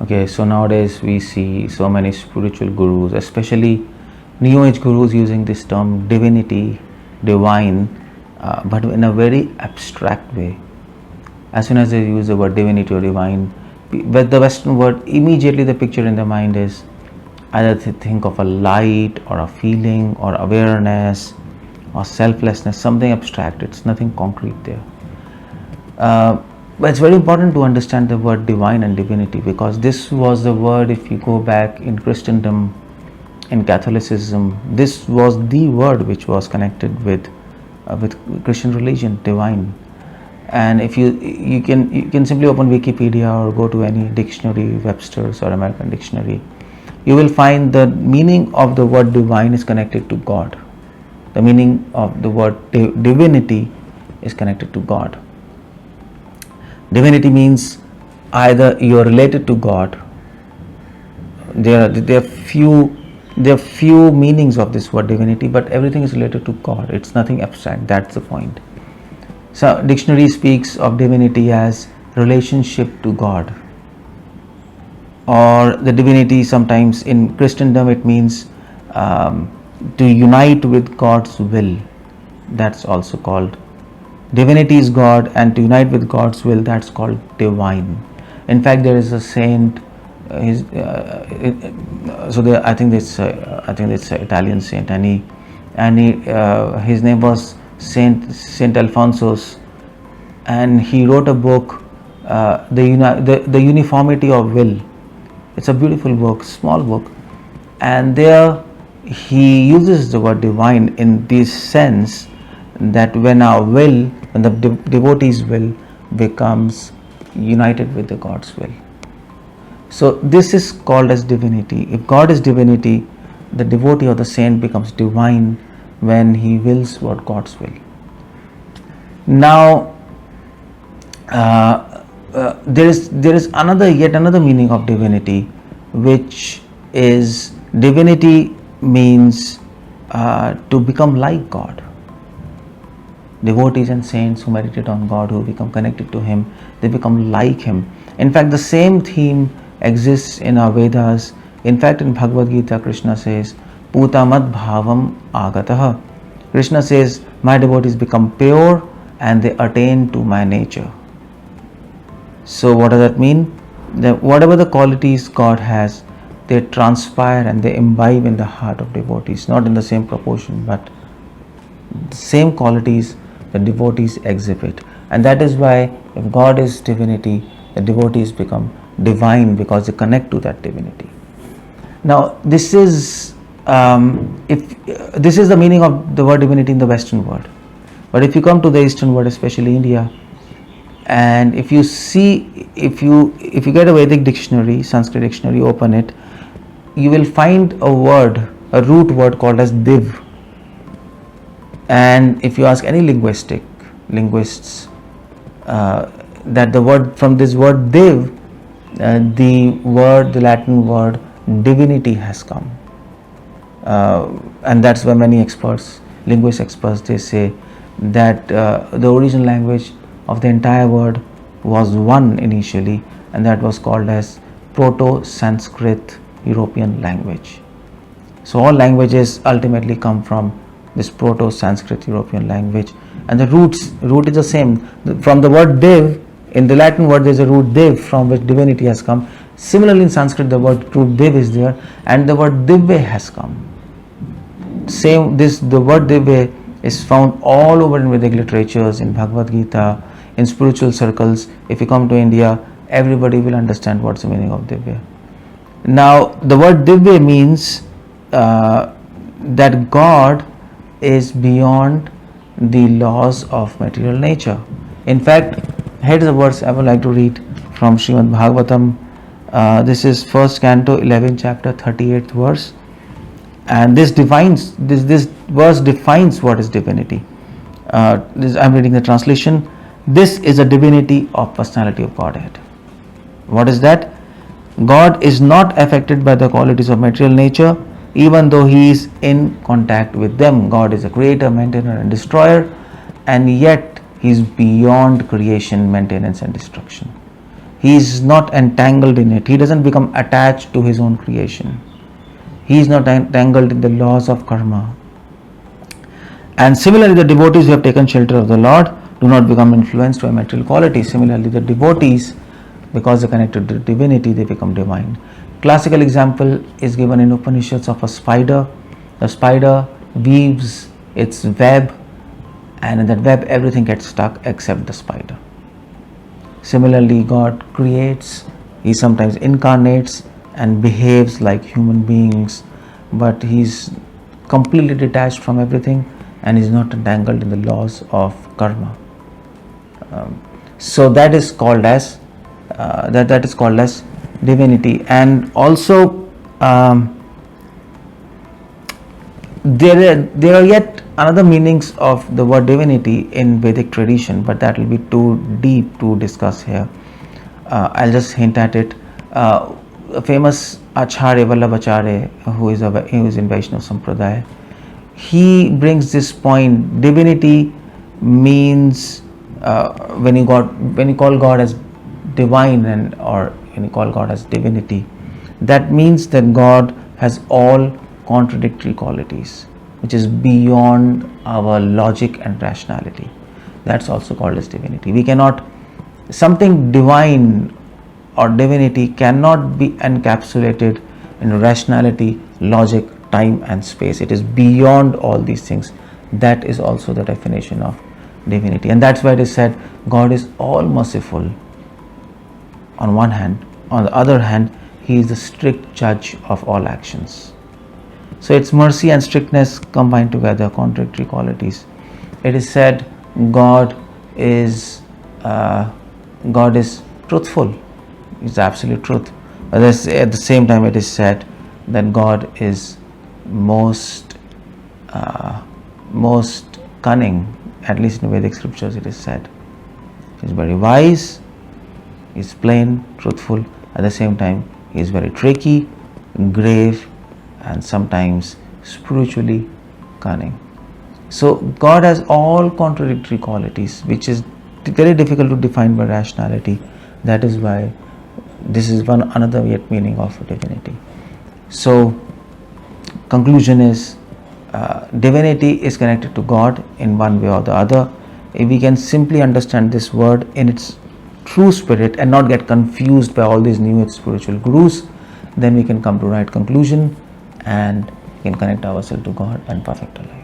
Okay, so nowadays we see so many spiritual gurus, especially New Age gurus, using this term divinity, divine, but in a very abstract way. As soon as they use the word divinity or divine, with the Western word, immediately the picture in the mind is either to think of a light or a feeling or awareness or selflessness, something abstract. It's nothing concrete there. But it's very important to understand the word divine and divinity, because this was the word, if you go back in Christendom, in Catholicism, this was the word which was connected with Christian religion, divine. And if you can simply open Wikipedia or go to any dictionary, Webster's or American dictionary, you will find the meaning of the word divine is connected to God. The meaning of the word divinity is connected to God. Divinity means either you are related to God. There are few meanings of this word divinity, but everything is related to God. It's nothing abstract. That's the point. So dictionary speaks of divinity as relationship to God, or the divinity sometimes in Christendom it means to unite with God's will. That's also called divinity is God, and to unite with God's will, that's called divine. In fact, there is a saint. I think it's an Italian saint, and his name was Saint Alphonsus, and he wrote a book, the Uniformity of Will. It's a beautiful book, small book, and there he uses the word divine in this sense that when our will, when the devotee's will becomes united with the God's will. So this is called as divinity. If God is divinity, the devotee or the saint becomes divine when he wills what God's will. Now there is yet another meaning of divinity, which is divinity means to become like God. Devotees and saints who meditate on God, who become connected to Him, they become like Him. In fact, the same theme exists in our Vedas. In fact, in Bhagavad Gita, Krishna says, Putamad bhavam agataha. Krishna says, my devotees become pure and they attain to my nature. So what does that mean? That whatever the qualities God has, they transpire and they imbibe in the heart of devotees, not in the same proportion, but the same qualities the devotees exhibit. And that is why if God is divinity, the devotees become divine because they connect to that divinity. Now this is this is the meaning of the word divinity in the Western world. But if you come to the Eastern world, especially India, and if you get a Vedic dictionary, Sanskrit dictionary, open it, you will find a root word called as div. And if you ask any linguists, that the word, from this word div, the Latin word divinity has come. And that's why many linguist experts, they say that the original language of the entire word was one initially, and that was called as Proto-Sanskrit European language. So all languages ultimately come from this Proto-Sanskrit European language, and the root is the same. From the word div, in the Latin word there is a root div from which divinity has come. Similarly in Sanskrit the word root div is there, and the word divya has come. The word divya is found all over in Vedic literatures, in Bhagavad Gita, in spiritual circles. If you come to India, everybody will understand what's the meaning of divya. Now the word divya means that God is beyond the laws of material nature. In fact, here is a verse I would like to read from Srimad Bhagavatam. This is 1st Canto, 11th chapter, 38th verse. And this verse defines what is divinity. I am reading the translation. This is a divinity of personality of Godhead. What is that? God is not affected by the qualities of material nature, even though He is in contact with them. God is a creator, maintainer and destroyer, and yet He is beyond creation, maintenance and destruction. He is not entangled in it. He doesn't become attached to his own creation. He is not entangled in the laws of karma. And similarly, the devotees who have taken shelter of the Lord do not become influenced by material qualities. Similarly, the devotees, because they are connected to divinity, they become divine. Classical example is given in Upanishads of a spider. The spider weaves its web, and in that web everything gets stuck except the spider. Similarly, God creates, He sometimes incarnates and behaves like human beings, but He is completely detached from everything and is not entangled in the laws of karma. So that is called as that is called as divinity. And also there are yet another meanings of the word divinity in Vedic tradition, but that will be too deep to discuss here. I'll just hint at it. A famous Acharya Vallabhacharya, who is in Vaishnava Sampradaya, he brings this point: divinity means when you call God as divine, or when you call God as divinity, that means that God has all contradictory qualities, which is beyond our logic and rationality. That's also called as divinity. We cannot, something divine or divinity cannot be encapsulated in rationality, logic, time and space. It is beyond all these things. That is also the definition of divinity. And that's why it is said God is all merciful on one hand. On the other hand, He is the strict judge of all actions. So it's mercy and strictness combined together, contradictory qualities. It is said God is truthful. It's absolute truth. But at the same time, it is said that God is most cunning. At least in Vedic scriptures, it is said He is very wise. He is plain, truthful. At the same time, He is very tricky, grave, and sometimes spiritually cunning. So God has all contradictory qualities, which is very difficult to define by rationality. That is why this is another yet meaning of divinity. So conclusion is divinity is connected to God in one way or the other. If we can simply understand this word in its true spirit and not get confused by all these new spiritual gurus, then we can come to right conclusion and we can connect ourselves to God and perfect our life.